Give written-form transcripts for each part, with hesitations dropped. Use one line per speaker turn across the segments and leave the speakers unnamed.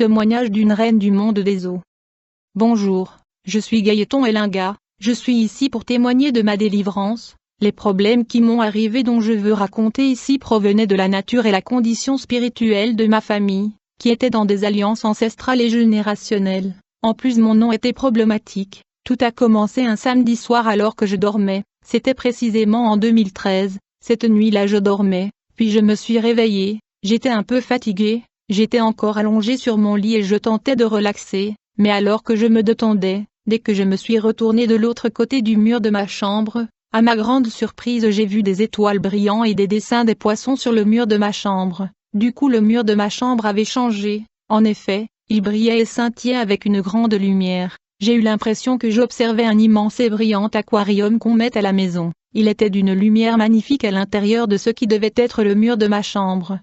Témoignage d'une reine du monde des eaux. Bonjour, je suis Gaëton Elinga, je suis ici pour témoigner de ma délivrance. Les problèmes qui m'ont arrivé dont je veux raconter ici provenaient de la nature et la condition spirituelle de ma famille, qui était dans des alliances ancestrales et générationnelles. En plus mon nom était problématique. Tout a commencé un samedi soir alors que je dormais, c'était précisément en 2013, cette nuit-là je dormais, puis je me suis réveillée, j'étais un peu fatiguée. J'étais encore allongée sur mon lit et je tentais de relaxer, mais alors que je me détendais, dès que je me suis retournée de l'autre côté du mur de ma chambre, à ma grande surprise j'ai vu des étoiles brillantes et des dessins des poissons sur le mur de ma chambre. Du coup le mur de ma chambre avait changé, en effet, il brillait et scintillait avec une grande lumière. J'ai eu l'impression que j'observais un immense et brillant aquarium qu'on met à la maison. Il était d'une lumière magnifique à l'intérieur de ce qui devait être le mur de ma chambre.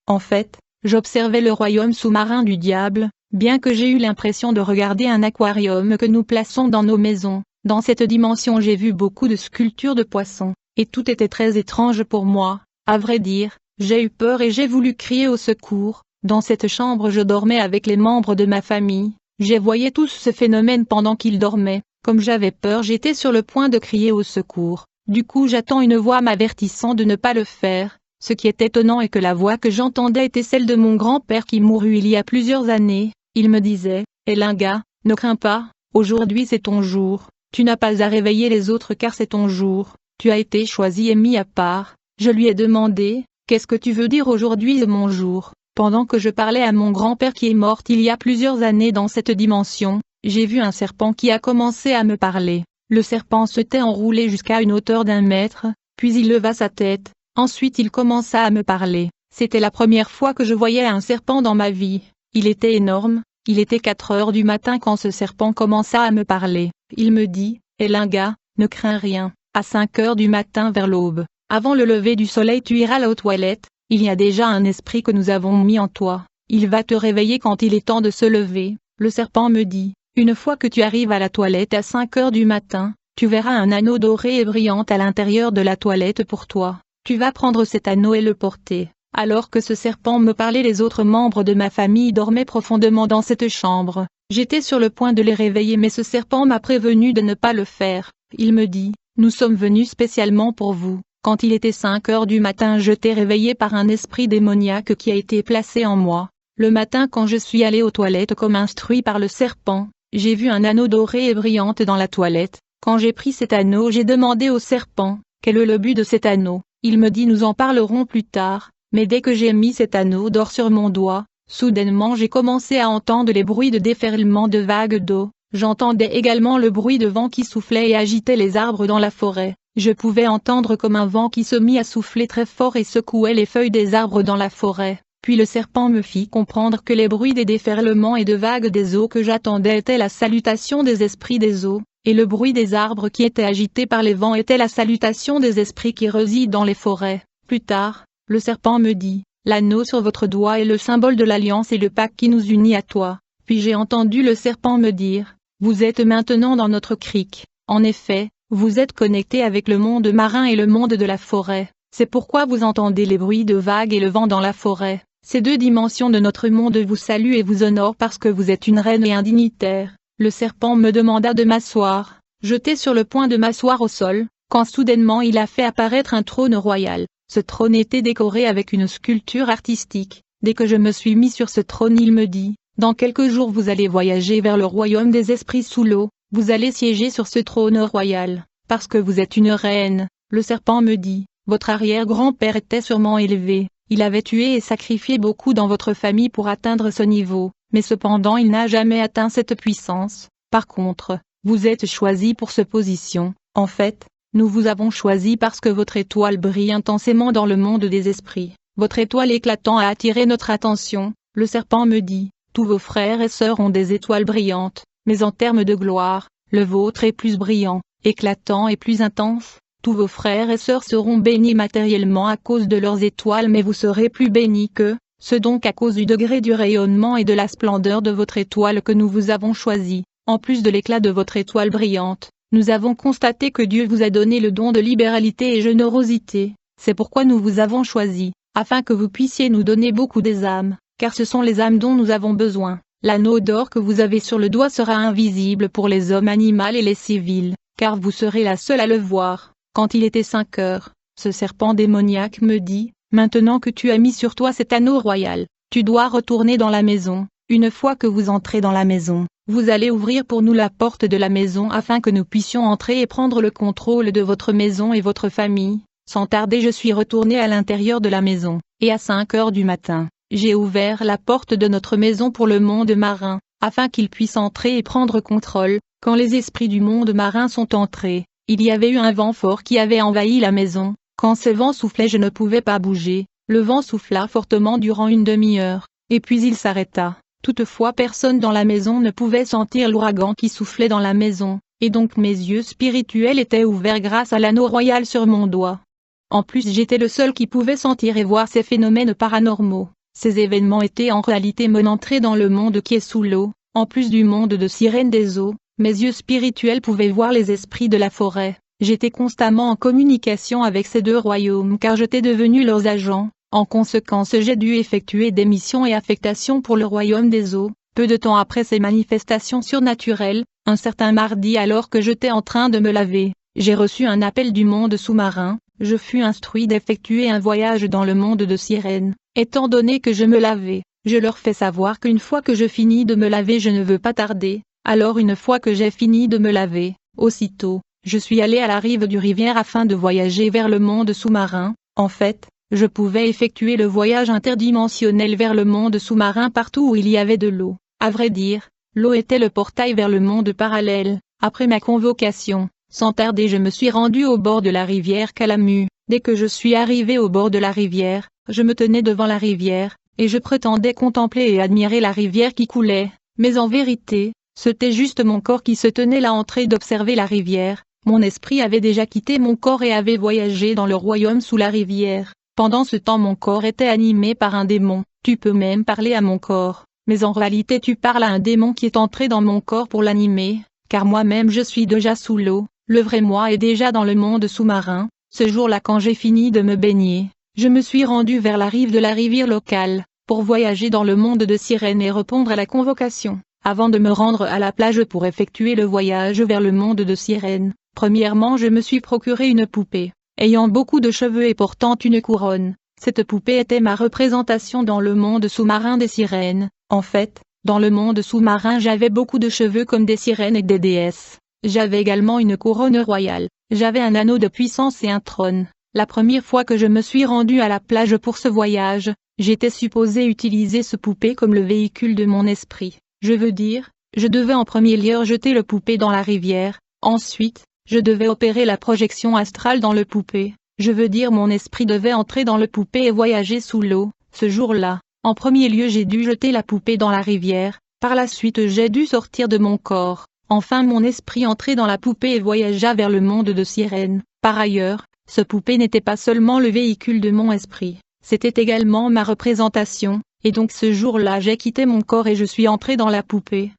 En fait, j'observais le royaume sous-marin du diable, bien que j'ai eu l'impression de regarder un aquarium que nous plaçons dans nos maisons. Dans cette dimension j'ai vu beaucoup de sculptures de poissons, et tout était très étrange pour moi. À vrai dire, j'ai eu peur et j'ai voulu crier au secours. Dans cette chambre je dormais avec les membres de ma famille. Je voyais tous ce phénomène pendant qu'ils dormaient. Comme j'avais peur j'étais sur le point de crier au secours. Du coup j'attends une voix m'avertissant de ne pas le faire. Ce qui est étonnant est que la voix que j'entendais était celle de mon grand-père qui mourut il y a plusieurs années. Il me disait, « Elinga, ne crains pas, aujourd'hui c'est ton jour, tu n'as pas à réveiller les autres car c'est ton jour, tu as été choisi et mis à part. » Je lui ai demandé, « Qu'est-ce que tu veux dire aujourd'hui est mon jour ?» Pendant que je parlais à mon grand-père qui est mort il y a plusieurs années dans cette dimension, j'ai vu un serpent qui a commencé à me parler. Le serpent s'était enroulé jusqu'à une hauteur d'1 mètre, puis il leva sa tête. Ensuite il commença à me parler. C'était la première fois que je voyais un serpent dans ma vie. Il était énorme, il était 4 heures du matin quand ce serpent commença à me parler. Il me dit, « Elinga, ne crains rien, à 5 heures du matin vers l'aube, avant le lever du soleil tu iras aux toilettes, il y a déjà un esprit que nous avons mis en toi, il va te réveiller quand il est temps de se lever. » Le serpent me dit, « Une fois que tu arrives à la toilette à 5 heures du matin, tu verras un anneau doré et brillant à l'intérieur de la toilette pour toi. Tu vas prendre cet anneau et le porter. » Alors que ce serpent me parlait les autres membres de ma famille dormaient profondément dans cette chambre. J'étais sur le point de les réveiller mais ce serpent m'a prévenu de ne pas le faire. Il me dit, « Nous sommes venus spécialement pour vous. » Quand il était 5 heures du matin je t'ai réveillé par un esprit démoniaque qui a été placé en moi. Le matin quand je suis allé aux toilettes comme instruit par le serpent, j'ai vu un anneau doré et brillante dans la toilette. Quand j'ai pris cet anneau j'ai demandé au serpent, « Quel est le but de cet anneau ?» Il me dit « Nous en parlerons plus tard. » Mais dès que j'ai mis cet anneau d'or sur mon doigt, soudainement j'ai commencé à entendre les bruits de déferlement de vagues d'eau. J'entendais également le bruit de vent qui soufflait et agitait les arbres dans la forêt. Je pouvais entendre comme un vent qui se mit à souffler très fort et secouait les feuilles des arbres dans la forêt. Puis le serpent me fit comprendre que les bruits des déferlements et de vagues des eaux que j'attendais étaient la salutation des esprits des eaux, et le bruit des arbres qui étaient agités par les vents était la salutation des esprits qui résident dans les forêts. Plus tard, le serpent me dit, « L'anneau sur votre doigt est le symbole de l'alliance et le pacte qui nous unit à toi. » Puis j'ai entendu le serpent me dire, « Vous êtes maintenant dans notre crique. En effet, vous êtes connecté avec le monde marin et le monde de la forêt. C'est pourquoi vous entendez les bruits de vagues et le vent dans la forêt. Ces 2 dimensions de notre monde vous saluent et vous honorent parce que vous êtes une reine et un dignitaire. » Le serpent me demanda de m'asseoir. J'étais sur le point de m'asseoir au sol, quand soudainement il a fait apparaître un trône royal. Ce trône était décoré avec une sculpture artistique. Dès que je me suis mis sur ce trône il me dit, « Dans quelques jours vous allez voyager vers le royaume des esprits sous l'eau, vous allez siéger sur ce trône royal, parce que vous êtes une reine. » Le serpent me dit, « Votre arrière-grand-père était sûrement élevé, il avait tué et sacrifié beaucoup dans votre famille pour atteindre ce niveau, mais cependant il n'a jamais atteint cette puissance. Par contre, vous êtes choisi pour cette position. En fait, nous vous avons choisi parce que votre étoile brille intensément dans le monde des esprits. Votre étoile éclatant a attiré notre attention. » Le serpent me dit, « Tous vos frères et sœurs ont des étoiles brillantes, mais en termes de gloire, le vôtre est plus brillant, éclatant et plus intense. Tous vos frères et sœurs seront bénis matériellement à cause de leurs étoiles mais vous serez plus bénis qu'eux, ce donc à cause du degré du rayonnement et de la splendeur de votre étoile que nous vous avons choisi. En plus de l'éclat de votre étoile brillante, nous avons constaté que Dieu vous a donné le don de libéralité et générosité. C'est pourquoi nous vous avons choisi, afin que vous puissiez nous donner beaucoup des âmes. car ce sont les âmes dont nous avons besoin. L'anneau d'or que vous avez sur le doigt sera invisible pour les hommes animaux et les civils, car vous serez la seule à le voir. Quand il était 5 heures, ce serpent démoniaque me dit, maintenant que tu as mis sur toi cet anneau royal, tu dois retourner dans la maison. Une fois que vous entrez dans la maison, vous allez ouvrir pour nous la porte de la maison afin que nous puissions entrer et prendre le contrôle de votre maison et votre famille. Sans tarder je suis retourné à l'intérieur de la maison, et à 5 heures du matin, j'ai ouvert la porte de notre maison pour le monde marin, afin qu'il puisse entrer et prendre contrôle. Quand les esprits du monde marin sont entrés, il y avait eu un vent fort qui avait envahi la maison. Quand ce vent soufflait je ne pouvais pas bouger, le vent souffla fortement durant une demi-heure, et puis il s'arrêta. Toutefois personne dans la maison ne pouvait sentir l'ouragan qui soufflait dans la maison, et donc mes yeux spirituels étaient ouverts grâce à l'anneau royal sur mon doigt. En plus j'étais le seul qui pouvait sentir et voir ces phénomènes paranormaux. Ces événements étaient en réalité mon entrée dans le monde qui est sous l'eau, en plus du monde de sirènes des eaux. Mes yeux spirituels pouvaient voir les esprits de la forêt. J'étais constamment en communication avec ces deux royaumes car j'étais devenu leurs agents. En conséquence j'ai dû effectuer des missions et affectations pour le royaume des eaux. Peu de temps après ces manifestations surnaturelles, un certain mardi alors que j'étais en train de me laver, j'ai reçu un appel du monde sous-marin. Je fus instruit d'effectuer un voyage dans le monde de sirènes. Étant donné que je me lavais, je leur fais savoir qu'une fois que je finis de me laver je ne veux pas tarder. Alors une fois que j'ai fini de me laver, aussitôt, je suis allé à la rive du rivière afin de voyager vers le monde sous-marin. En fait, je pouvais effectuer le voyage interdimensionnel vers le monde sous-marin partout où il y avait de l'eau. À vrai dire, l'eau était le portail vers le monde parallèle. Après ma convocation, sans tarder je me suis rendu au bord de la rivière Calamu. Dès que je suis arrivé au bord de la rivière, je me tenais devant la rivière, et je prétendais contempler et admirer la rivière qui coulait. Mais en vérité, c'était juste mon corps qui se tenait là en train d'observer la rivière. Mon esprit avait déjà quitté mon corps et avait voyagé dans le royaume sous la rivière. Pendant ce temps mon corps était animé par un démon. Tu peux même parler à mon corps, mais en réalité tu parles à un démon qui est entré dans mon corps pour l'animer, car moi-même je suis déjà sous l'eau. Le vrai moi est déjà dans le monde sous-marin. Ce jour-là quand j'ai fini de me baigner, je me suis rendu vers la rive de la rivière locale, pour voyager dans le monde de sirènes et répondre à la convocation. Avant de me rendre à la plage pour effectuer le voyage vers le monde de sirènes, premièrement je me suis procuré une poupée, ayant beaucoup de cheveux et portant une couronne. Cette poupée était ma représentation dans le monde sous-marin des sirènes. En fait, dans le monde sous-marin j'avais beaucoup de cheveux comme des sirènes et des déesses. J'avais également une couronne royale, j'avais un anneau de puissance et un trône. La première fois que je me suis rendu à la plage pour ce voyage, j'étais supposé utiliser ce poupée comme le véhicule de mon esprit. Je veux dire, je devais en premier lieu jeter le poupée dans la rivière, ensuite, je devais opérer la projection astrale dans le poupée. Je veux dire mon esprit devait entrer dans le poupée et voyager sous l'eau. Ce jour-là, en premier lieu j'ai dû jeter la poupée dans la rivière, par la suite j'ai dû sortir de mon corps. Enfin mon esprit entrait dans la poupée et voyagea vers le monde de sirènes. Par ailleurs, ce poupée n'était pas seulement le véhicule de mon esprit, c'était également ma représentation, et donc ce jour-là j'ai quitté mon corps et je suis entré dans la poupée.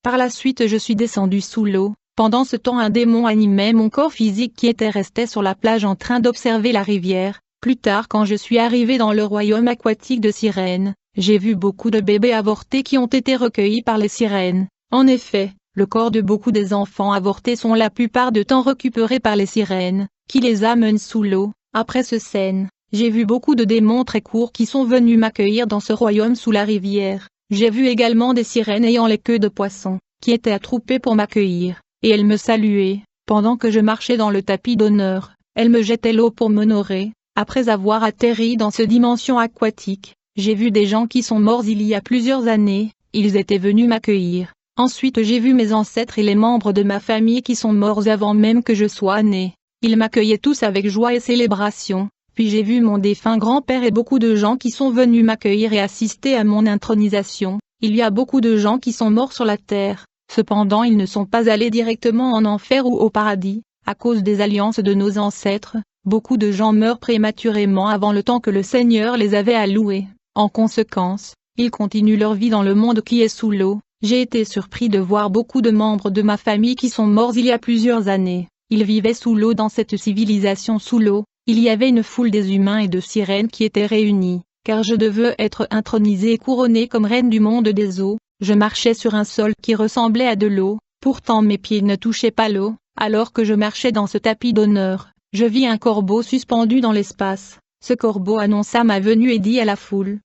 Par la suite je suis descendu sous l'eau. Pendant ce temps un démon animait mon corps physique qui était resté sur la plage en train d'observer la rivière. Plus tard quand je suis arrivé dans le royaume aquatique de sirènes, j'ai vu beaucoup de bébés avortés qui ont été recueillis par les sirènes. En effet, le corps de beaucoup des enfants avortés sont la plupart du temps récupérés par les sirènes, qui les amènent sous l'eau. Après ce scène, j'ai vu beaucoup de démons très courts qui sont venus m'accueillir dans ce royaume sous la rivière. J'ai vu également des sirènes ayant les queues de poisson, qui étaient attroupées pour m'accueillir, et elles me saluaient. Pendant que je marchais dans le tapis d'honneur, elles me jetaient l'eau pour m'honorer. Après avoir atterri dans cette dimension aquatique, j'ai vu des gens qui sont morts il y a plusieurs années, ils étaient venus m'accueillir. Ensuite j'ai vu mes ancêtres et les membres de ma famille qui sont morts avant même que je sois né. Ils m'accueillaient tous avec joie et célébration. Puis j'ai vu mon défunt grand-père et beaucoup de gens qui sont venus m'accueillir et assister à mon intronisation. Il y a beaucoup de gens qui sont morts sur la terre. Cependant ils ne sont pas allés directement en enfer ou au paradis, à cause des alliances de nos ancêtres. Beaucoup de gens meurent prématurément avant le temps que le Seigneur les avait alloués. En conséquence, ils continuent leur vie dans le monde qui est sous l'eau. J'ai été surpris de voir beaucoup de membres de ma famille qui sont morts il y a plusieurs années. Ils vivaient sous l'eau dans cette civilisation sous l'eau. Il y avait une foule des humains et de sirènes qui étaient réunis. car je devais être intronisée et couronnée comme reine du monde des eaux. Je marchais sur un sol qui ressemblait à de l'eau, pourtant mes pieds ne touchaient pas l'eau. Alors que je marchais dans ce tapis d'honneur, je vis un corbeau suspendu dans l'espace. Ce corbeau annonça ma venue et dit à la foule: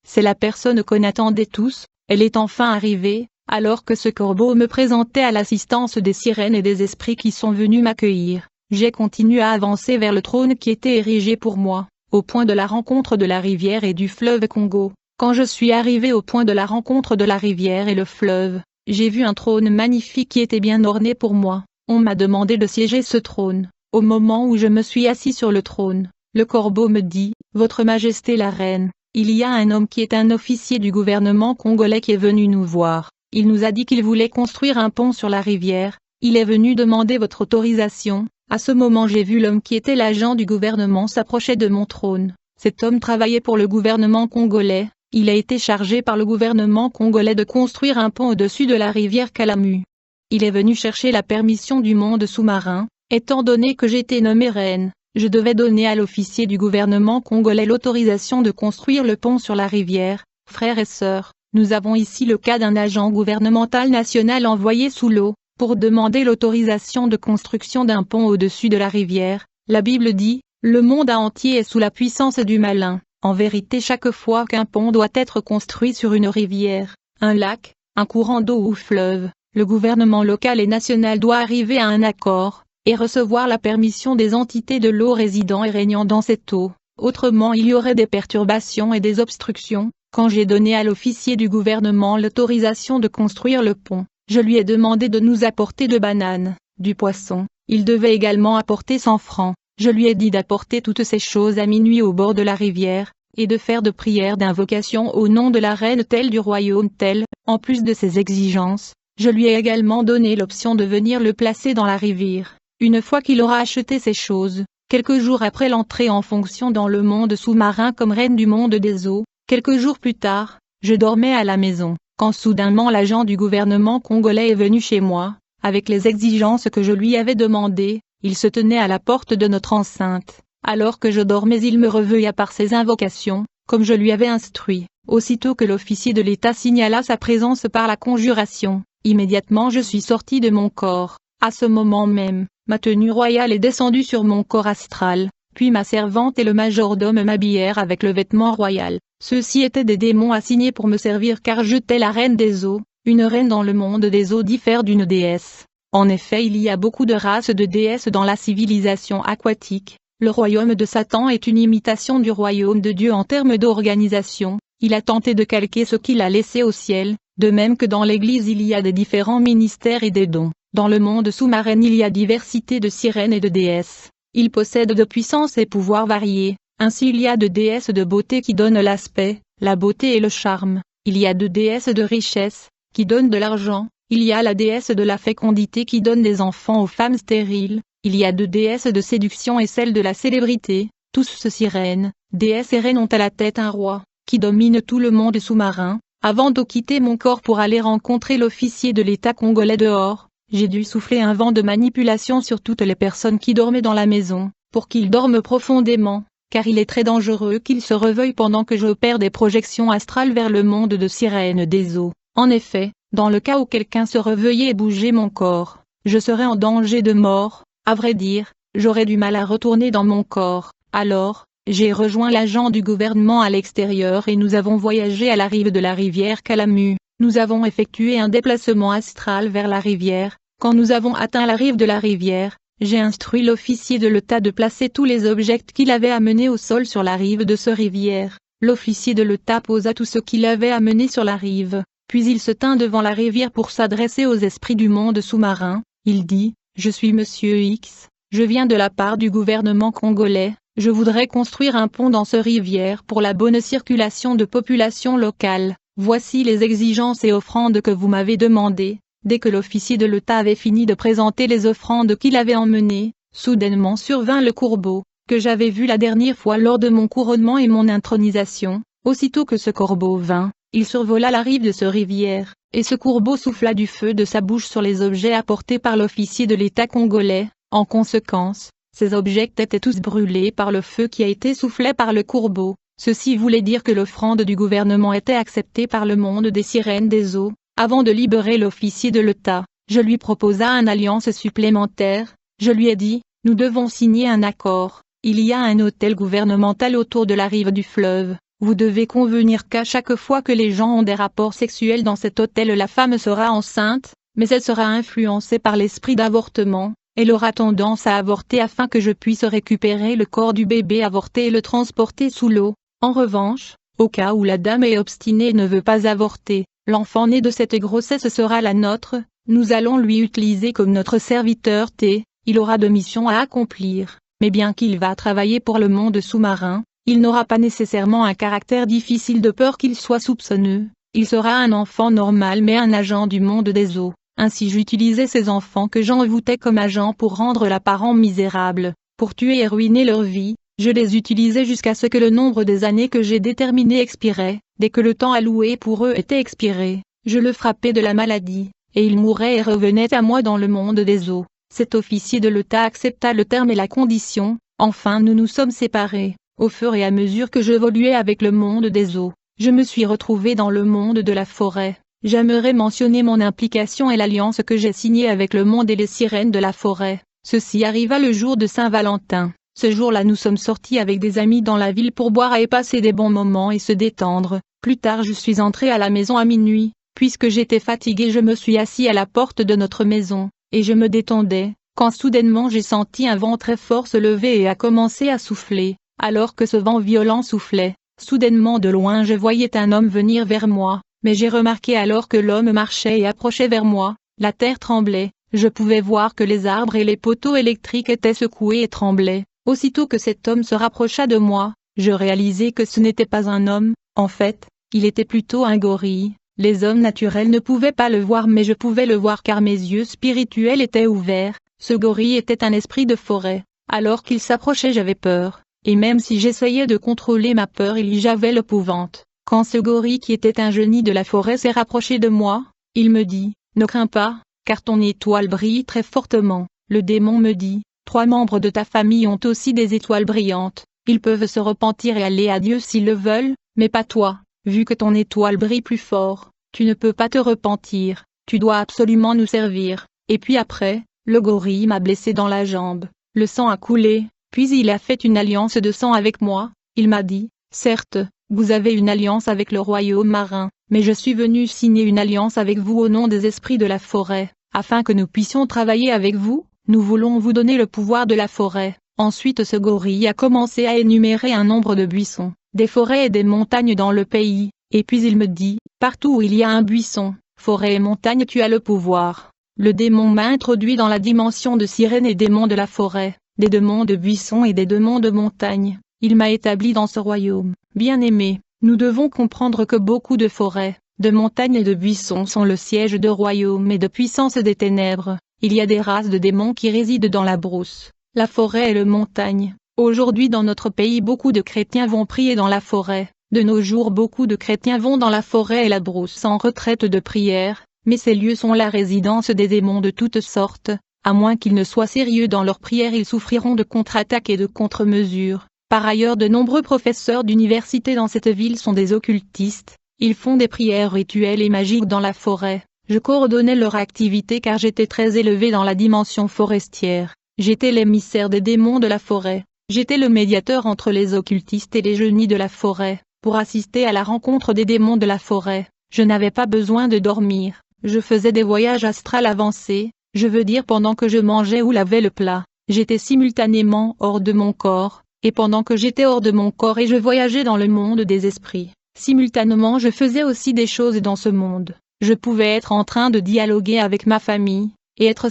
c'est la personne qu'on attendait tous, elle est enfin arrivée. Alors que ce corbeau me présentait à l'assistance des sirènes et des esprits qui sont venus m'accueillir, j'ai continué à avancer vers le trône qui était érigé pour moi, au point de la rencontre de la rivière et du fleuve Congo. Quand je suis arrivé au point de la rencontre de la rivière et le fleuve, j'ai vu un trône magnifique qui était bien orné pour moi. On m'a demandé de siéger ce trône. Au moment où je me suis assis sur le trône, le corbeau me dit: Votre Majesté la Reine, il y a un homme qui est un officier du gouvernement congolais qui est venu nous voir. Il nous a dit qu'il voulait construire un pont sur la rivière. Il est venu demander votre autorisation. À ce moment j'ai vu l'homme qui était l'agent du gouvernement s'approcher de mon trône. Cet homme travaillait pour le gouvernement congolais. Il a été chargé par le gouvernement congolais de construire un pont au-dessus de la rivière Kalamu. Il est venu chercher la permission du monde sous-marin. Étant donné que j'étais nommée reine, je devais donner à l'officier du gouvernement congolais l'autorisation de construire le pont sur la rivière. Frères et sœurs, nous avons ici le cas d'un agent gouvernemental national envoyé sous l'eau, pour demander l'autorisation de construction d'un pont au-dessus de la rivière. La Bible dit: le monde entier est sous la puissance du malin. En vérité, chaque fois qu'un pont doit être construit sur une rivière, un lac, un courant d'eau ou fleuve, le gouvernement local et national doit arriver à un accord, et recevoir la permission des entités de l'eau résidant et régnant dans cette eau. Autrement il y aurait des perturbations et des obstructions. Quand j'ai donné à l'officier du gouvernement l'autorisation de construire le pont, je lui ai demandé de nous apporter de bananes, du poisson. Il devait également apporter 100 francs. Je lui ai dit d'apporter toutes ces choses à minuit au bord de la rivière, et de faire de prières d'invocation au nom de la reine telle du royaume tel. En plus de ces exigences, je lui ai également donné l'option de venir le placer dans la rivière. Une fois qu'il aura acheté ces choses, quelques jours après l'entrée en fonction dans le monde sous-marin comme reine du monde des eaux, quelques jours plus tard, je dormais à la maison, quand soudainement l'agent du gouvernement congolais est venu chez moi, avec les exigences que je lui avais demandées. Il se tenait à la porte de notre enceinte. Alors que je dormais, il me réveilla par ses invocations, comme je lui avais instruit. Aussitôt que l'officier de l'État signala sa présence par la conjuration, immédiatement je suis sorti de mon corps. À ce moment même, ma tenue royale est descendue sur mon corps astral, puis ma servante et le majordome m'habillèrent avec le vêtement royal. Ceux-ci étaient des démons assignés pour me servir car j'étais la reine des eaux. Une reine dans le monde des eaux diffère d'une déesse. En effet, il y a beaucoup de races de déesses dans la civilisation aquatique. Le royaume de Satan est une imitation du royaume de Dieu en termes d'organisation. Il a tenté de calquer ce qu'il a laissé au ciel, de même que dans l'Église il y a des différents ministères et des dons. Dans le monde sous-marin il y a diversité de sirènes et de déesses. Ils possèdent de puissances et pouvoirs variés. Ainsi il y a de déesses de beauté qui donnent l'aspect, la beauté et le charme. Il y a de déesses de richesse, qui donnent de l'argent. Il y a la déesse de la fécondité qui donne des enfants aux femmes stériles. Il y a de déesses de séduction et celle de la célébrité. Tous ces sirènes, déesses et reines ont à la tête un roi, qui domine tout le monde sous-marin. Avant de quitter mon corps pour aller rencontrer l'officier de l'État congolais dehors, j'ai dû souffler un vent de manipulation sur toutes les personnes qui dormaient dans la maison, pour qu'ils dorment profondément, car il est très dangereux qu'ils se réveillent pendant que j'opère des projections astrales vers le monde de sirènes des eaux. En effet, dans le cas où quelqu'un se réveillait et bougeait mon corps, je serais en danger de mort. À vrai dire, j'aurais du mal à retourner dans mon corps. Alors, j'ai rejoint l'agent du gouvernement à l'extérieur et nous avons voyagé à la rive de la rivière Kalamu. Nous avons effectué un déplacement astral vers la rivière. Quand nous avons atteint la rive de la rivière, j'ai instruit l'officier de l'État de placer tous les objets qu'il avait amenés au sol sur la rive de ce rivière. L'officier de l'État posa tout ce qu'il avait amené sur la rive. Puis il se tint devant la rivière pour s'adresser aux esprits du monde sous-marin. Il dit: je suis Monsieur X, je viens de la part du gouvernement congolais, je voudrais construire un pont dans ce rivière pour la bonne circulation de population locale. Voici les exigences et offrandes que vous m'avez demandées. Dès que l'officier de l'État avait fini de présenter les offrandes qu'il avait emmenées, soudainement survint le corbeau, que j'avais vu la dernière fois lors de mon couronnement et mon intronisation. Aussitôt que ce corbeau vint, il survola la rive de ce rivière, et ce corbeau souffla du feu de sa bouche sur les objets apportés par l'officier de l'État congolais. En conséquence, ces objets étaient tous brûlés par le feu qui a été soufflé par le corbeau. Ceci voulait dire que l'offrande du gouvernement était acceptée par le monde des sirènes des eaux. Avant de libérer l'officier de l'État, je lui proposa une alliance supplémentaire. Je lui ai dit, nous devons signer un accord. Il y a un hôtel gouvernemental autour de la rive du fleuve. Vous devez convenir qu'à chaque fois que les gens ont des rapports sexuels dans cet hôtel, la femme sera enceinte, mais elle sera influencée par l'esprit d'avortement. Elle aura tendance à avorter afin que je puisse récupérer le corps du bébé avorté et le transporter sous l'eau. En revanche, au cas où la dame est obstinée et ne veut pas avorter, l'enfant né de cette grossesse sera la nôtre. Nous allons lui utiliser comme notre serviteur T. Il aura deux missions à accomplir, mais bien qu'il va travailler pour le monde sous-marin, il n'aura pas nécessairement un caractère difficile de peur qu'il soit soupçonneux. Il sera un enfant normal mais un agent du monde des eaux. Ainsi j'utilisais ces enfants que j'envoûtais comme agents pour rendre la parent misérable, pour tuer et ruiner leur vie. Je les utilisais jusqu'à ce que le nombre des années que j'ai déterminé expirait. Dès que le temps alloué pour eux était expiré, je le frappais de la maladie, et il mourait et revenait à moi dans le monde des eaux. Cet officier de l'État accepta le terme et la condition. Enfin nous nous sommes séparés. Au fur et à mesure que j'évoluais avec le monde des eaux, je me suis retrouvé dans le monde de la forêt. J'aimerais mentionner mon implication et l'alliance que j'ai signée avec le monde et les sirènes de la forêt. Ceci arriva le jour de Saint-Valentin. Ce jour-là nous sommes sortis avec des amis dans la ville pour boire et passer des bons moments et se détendre. Plus tard je suis entré à la maison à minuit. Puisque j'étais fatigué je me suis assis à la porte de notre maison, et je me détendais, quand soudainement j'ai senti un vent très fort se lever et a commencé à souffler. Alors que ce vent violent soufflait, soudainement de loin je voyais un homme venir vers moi, mais j'ai remarqué alors que l'homme marchait et approchait vers moi. La terre tremblait, je pouvais voir que les arbres et les poteaux électriques étaient secoués et tremblaient. Aussitôt que cet homme se rapprocha de moi, je réalisai que ce n'était pas un homme, en fait, il était plutôt un gorille. Les hommes naturels ne pouvaient pas le voir mais je pouvais le voir car mes yeux spirituels étaient ouverts. Ce gorille était un esprit de forêt. Alors qu'il s'approchait j'avais peur, et même si j'essayais de contrôler ma peur j'avais l'épouvante. Quand ce gorille qui était un génie de la forêt s'est rapproché de moi, il me dit, ne crains pas, car ton étoile brille très fortement. Le démon me dit, 3 membres de ta famille ont aussi des étoiles brillantes, ils peuvent se repentir et aller à Dieu s'ils le veulent, mais pas toi. Vu que ton étoile brille plus fort, tu ne peux pas te repentir, tu dois absolument nous servir. Et puis après, le gorille m'a blessé dans la jambe, le sang a coulé, puis il a fait une alliance de sang avec moi. Il m'a dit, certes, vous avez une alliance avec le royaume marin, mais je suis venu signer une alliance avec vous au nom des esprits de la forêt, afin que nous puissions travailler avec vous. Nous voulons vous donner le pouvoir de la forêt. Ensuite ce gorille a commencé à énumérer un nombre de buissons, des forêts et des montagnes dans le pays, et puis il me dit, partout où il y a un buisson, forêt et montagne tu as le pouvoir. Le démon m'a introduit dans la dimension de sirène et démon de la forêt, des démons de buissons et des démons de montagne. Il m'a établi dans ce royaume. Bien-aimé, nous devons comprendre que beaucoup de forêts, de montagnes et de buissons sont le siège de royaumes et de puissance des ténèbres. Il y a des races de démons qui résident dans la brousse, la forêt et la montagne. Aujourd'hui dans notre pays beaucoup de chrétiens vont prier dans la forêt. De nos jours beaucoup de chrétiens vont dans la forêt et la brousse en retraite de prière, mais ces lieux sont la résidence des démons de toutes sortes. À moins qu'ils ne soient sérieux dans leur prière ils souffriront de contre-attaques et de contre-mesures. Par ailleurs de nombreux professeurs d'université dans cette ville sont des occultistes. Ils font des prières rituelles et magiques dans la forêt. Je coordonnais leur activité car j'étais très élevé dans la dimension forestière. J'étais l'émissaire des démons de la forêt. J'étais le médiateur entre les occultistes et les génies de la forêt, pour assister à la rencontre des démons de la forêt. Je n'avais pas besoin de dormir. Je faisais des voyages astrales avancés, je veux dire pendant que je mangeais ou lavais le plat. J'étais simultanément hors de mon corps, et pendant que j'étais hors de mon corps et je voyageais dans le monde des esprits, simultanément je faisais aussi des choses dans ce monde. Je pouvais être en train de dialoguer avec ma famille, et être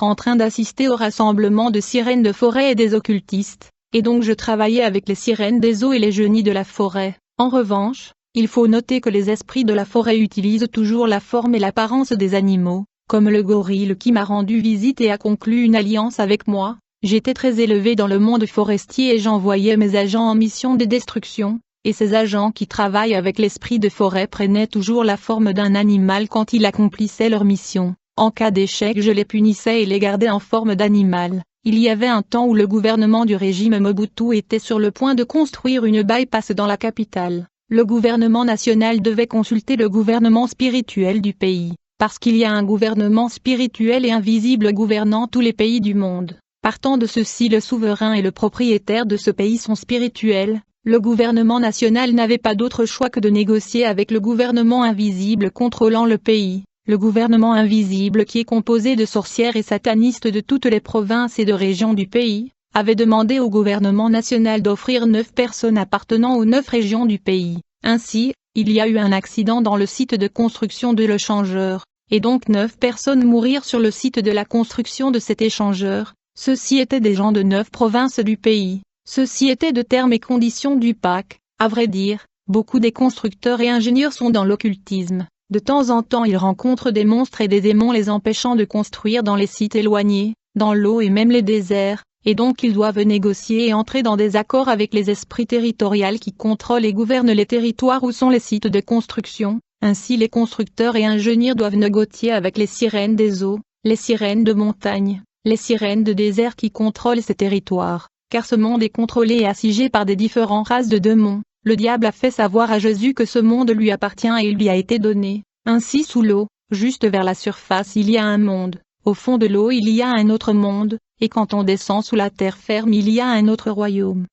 en train d'assister au rassemblement de sirènes de forêt et des occultistes, et donc je travaillais avec les sirènes des eaux et les génies de la forêt. En revanche, il faut noter que les esprits de la forêt utilisent toujours la forme et l'apparence des animaux, comme le gorille qui m'a rendu visite et a conclu une alliance avec moi. J'étais très élevé dans le monde forestier et j'envoyais mes agents en mission de destruction. Et ces agents qui travaillent avec l'esprit de forêt prenaient toujours la forme d'un animal quand ils accomplissaient leur mission. En cas d'échec je les punissais et les gardais en forme d'animal. Il y avait un temps où le gouvernement du régime Mobutu était sur le point de construire une bypass dans la capitale. Le gouvernement national devait consulter le gouvernement spirituel du pays, parce qu'il y a un gouvernement spirituel et invisible gouvernant tous les pays du monde. Partant de ceci, le souverain et le propriétaire de ce pays sont spirituels. Le gouvernement national n'avait pas d'autre choix que de négocier avec le gouvernement invisible contrôlant le pays. Le gouvernement invisible, qui est composé de sorcières et satanistes de toutes les provinces et de régions du pays, avait demandé au gouvernement national d'offrir 9 personnes appartenant aux 9 régions du pays. Ainsi, il y a eu un accident dans le site de construction de l'échangeur, et donc 9 personnes mourirent sur le site de la construction de cet échangeur. Ceux-ci étaient des gens de 9 provinces du pays. Ceux-ci étaient de termes et conditions du PAC. À vrai dire, beaucoup des constructeurs et ingénieurs sont dans l'occultisme. De temps en temps ils rencontrent des monstres et des démons les empêchant de construire dans les sites éloignés, dans l'eau et même les déserts, et donc ils doivent négocier et entrer dans des accords avec les esprits territoriaux qui contrôlent et gouvernent les territoires où sont les sites de construction. Ainsi les constructeurs et ingénieurs doivent négocier avec les sirènes des eaux, les sirènes de montagne, les sirènes de désert qui contrôlent ces territoires, car ce monde est contrôlé et assiégé par des différentes races de démons. Le diable a fait savoir à Jésus que ce monde lui appartient et il lui a été donné. Ainsi sous l'eau, juste vers la surface il y a un monde, au fond de l'eau il y a un autre monde, et quand on descend sous la terre ferme il y a un autre royaume.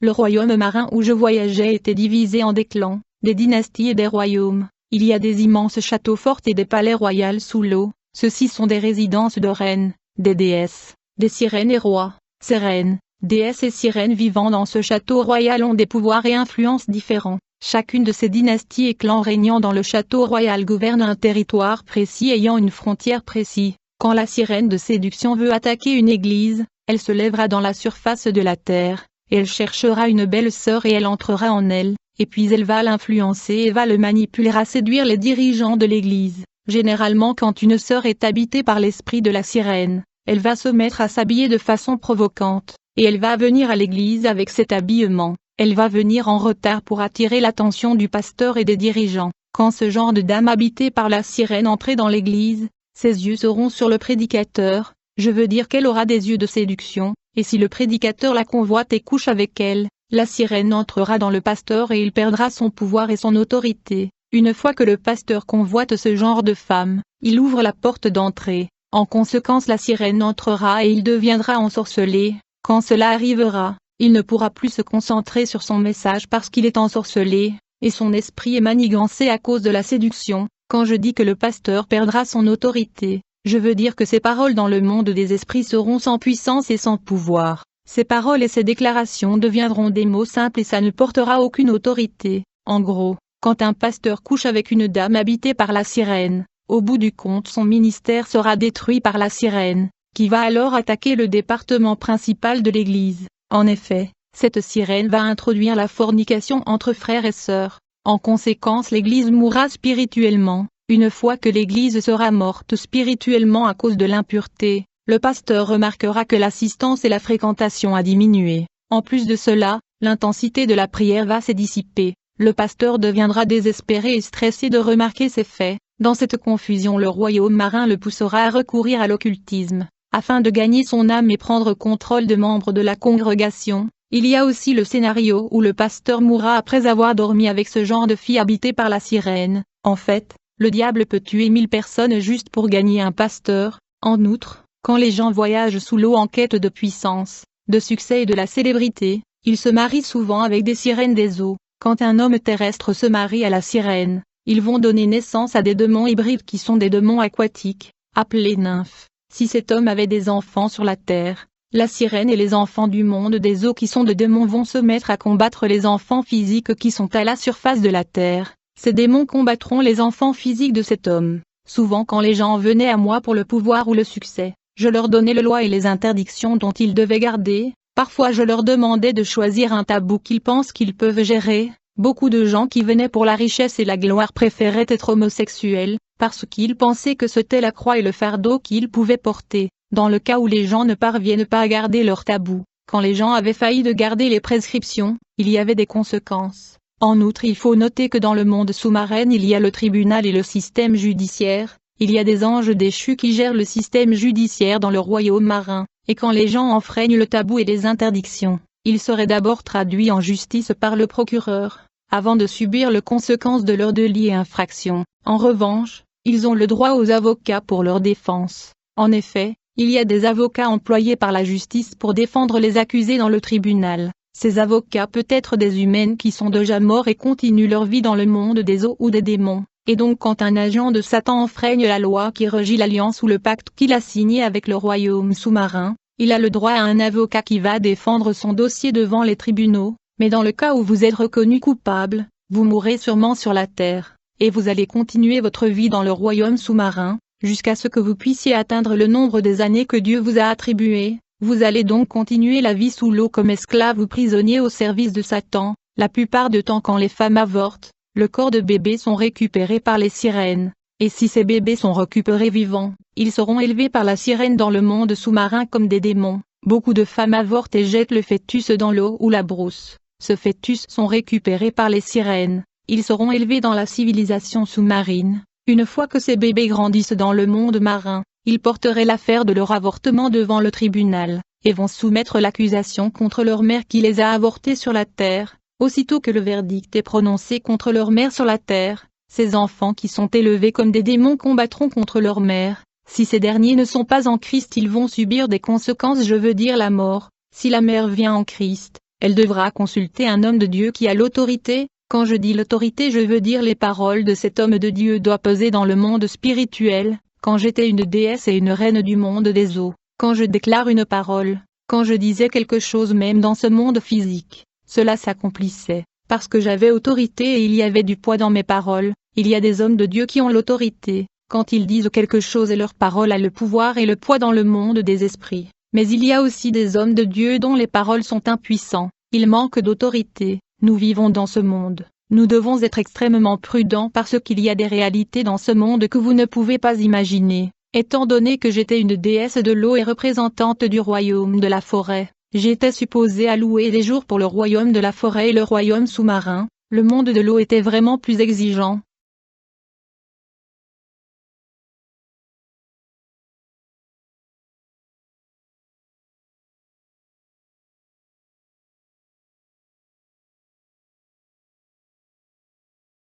Le royaume marin où je voyageais était divisé en des clans, des dynasties et des royaumes. Il y a des immenses châteaux forts et des palais royaux sous l'eau. Ceux-ci sont des résidences de reines, des déesses, des sirènes et rois. Ces reines, déesses et sirènes vivant dans ce château royal ont des pouvoirs et influences différents. Chacune de ces dynasties et clans régnant dans le château royal gouverne un territoire précis ayant une frontière précise. Quand la sirène de séduction veut attaquer une église, elle se lèvera dans la surface de la terre, et elle cherchera une belle sœur et elle entrera en elle, et puis elle va l'influencer et va le manipuler à séduire les dirigeants de l'église. Généralement quand une sœur est habitée par l'esprit de la sirène, elle va se mettre à s'habiller de façon provocante, et elle va venir à l'église avec cet habillement. Elle va venir en retard pour attirer l'attention du pasteur et des dirigeants. Quand ce genre de dame habitée par la sirène entrait dans l'église, ses yeux seront sur le prédicateur, je veux dire qu'elle aura des yeux de séduction, et si le prédicateur la convoite et couche avec elle, la sirène entrera dans le pasteur et il perdra son pouvoir et son autorité. Une fois que le pasteur convoite ce genre de femme, il ouvre la porte d'entrée. En conséquence la sirène entrera et il deviendra ensorcelé. Quand cela arrivera, il ne pourra plus se concentrer sur son message parce qu'il est ensorcelé, et son esprit est manigancé à cause de la séduction. Quand je dis que le pasteur perdra son autorité, je veux dire que ses paroles dans le monde des esprits seront sans puissance et sans pouvoir. Ses paroles et ses déclarations deviendront des mots simples et ça ne portera aucune autorité. En gros, quand un pasteur couche avec une dame habitée par la sirène, au bout du compte son ministère sera détruit par la sirène, qui va alors attaquer le département principal de l'église. En effet, cette sirène va introduire la fornication entre frères et sœurs. En conséquence l'église mourra spirituellement. Une fois que l'église sera morte spirituellement à cause de l'impureté, le pasteur remarquera que l'assistance et la fréquentation a diminué. En plus de cela, l'intensité de la prière va se dissiper. Le pasteur deviendra désespéré et stressé de remarquer ces faits. Dans cette confusion le royaume marin le poussera à recourir à l'occultisme, afin de gagner son âme et prendre contrôle de membres de la congrégation. Il y a aussi le scénario où le pasteur mourra après avoir dormi avec ce genre de fille habitée par la sirène. En fait, le diable peut tuer 1000 personnes juste pour gagner un pasteur. En outre, quand les gens voyagent sous l'eau en quête de puissance, de succès et de la célébrité, ils se marient souvent avec des sirènes des eaux. Quand un homme terrestre se marie à la sirène, ils vont donner naissance à des démons hybrides qui sont des démons aquatiques, appelés nymphes. Si cet homme avait des enfants sur la terre, la sirène et les enfants du monde des eaux qui sont des démons vont se mettre à combattre les enfants physiques qui sont à la surface de la terre. Ces démons combattront les enfants physiques de cet homme. Souvent quand les gens venaient à moi pour le pouvoir ou le succès, je leur donnais les lois et les interdictions dont ils devaient garder. Parfois je leur demandais de choisir un tabou qu'ils pensent qu'ils peuvent gérer. Beaucoup de gens qui venaient pour la richesse et la gloire préféraient être homosexuels, parce qu'ils pensaient que c'était la croix et le fardeau qu'ils pouvaient porter. Dans le cas où les gens ne parviennent pas à garder leur tabou, quand les gens avaient failli de garder les prescriptions, il y avait des conséquences. En outre il faut noter que dans le monde sous-marin il y a le tribunal et le système judiciaire. Il y a des anges déchus qui gèrent le système judiciaire dans le royaume marin. et quand les gens enfreignent le tabou et les interdictions, ils seraient d'abord traduits en justice par le procureur, avant de subir les conséquences de leurs délits et infractions. En revanche, ils ont le droit aux avocats pour leur défense. En effet, il y a des avocats employés par la justice pour défendre les accusés dans le tribunal. Ces avocats peuvent être des humains qui sont déjà morts et continuent leur vie dans le monde des eaux ou des démons. Et donc quand un agent de Satan enfreigne la loi qui régit l'alliance ou le pacte qu'il a signé avec le royaume sous-marin, il a le droit à un avocat qui va défendre son dossier devant les tribunaux, mais dans le cas où vous êtes reconnu coupable, vous mourrez sûrement sur la terre, et vous allez continuer votre vie dans le royaume sous-marin, jusqu'à ce que vous puissiez atteindre le nombre des années que Dieu vous a attribuées. Vous allez donc continuer la vie sous l'eau comme esclave ou prisonnier au service de Satan. La plupart du temps quand les femmes avortent, le corps de bébés sont récupérés par les sirènes, et si ces bébés sont récupérés vivants, ils seront élevés par la sirène dans le monde sous-marin comme des démons. Beaucoup de femmes avortent et jettent le fœtus dans l'eau ou la brousse. Ce fœtus sont récupérés par les sirènes, ils seront élevés dans la civilisation sous-marine. Une fois que ces bébés grandissent dans le monde marin, ils porteraient l'affaire de leur avortement devant le tribunal, et vont soumettre l'accusation contre leur mère qui les a avortés sur la terre. Aussitôt que le verdict est prononcé contre leur mère sur la terre, ces enfants qui sont élevés comme des démons combattront contre leur mère. Si ces derniers ne sont pas en Christ, ils vont subir des conséquences, je veux dire la mort. Si la mère vient en Christ, elle devra consulter un homme de Dieu qui a l'autorité. Quand je dis l'autorité, je veux dire les paroles de cet homme de Dieu doivent peser dans le monde spirituel. Quand j'étais une déesse et une reine du monde des eaux, quand je déclare une parole, quand je disais quelque chose même dans ce monde physique, cela s'accomplissait, parce que j'avais autorité et il y avait du poids dans mes paroles. Il y a des hommes de Dieu qui ont l'autorité, quand ils disent quelque chose et leur parole a le pouvoir et le poids dans le monde des esprits. Mais il y a aussi des hommes de Dieu dont les paroles sont impuissants, ils manquent d'autorité. Nous vivons dans ce monde. Nous devons être extrêmement prudents parce qu'il y a des réalités dans ce monde que vous ne pouvez pas imaginer. Étant donné que j'étais une déesse de l'eau et représentante du royaume de la forêt, j'étais supposée allouer des jours pour le royaume de la forêt et le royaume sous-marin. Le monde de l'eau était vraiment plus exigeant,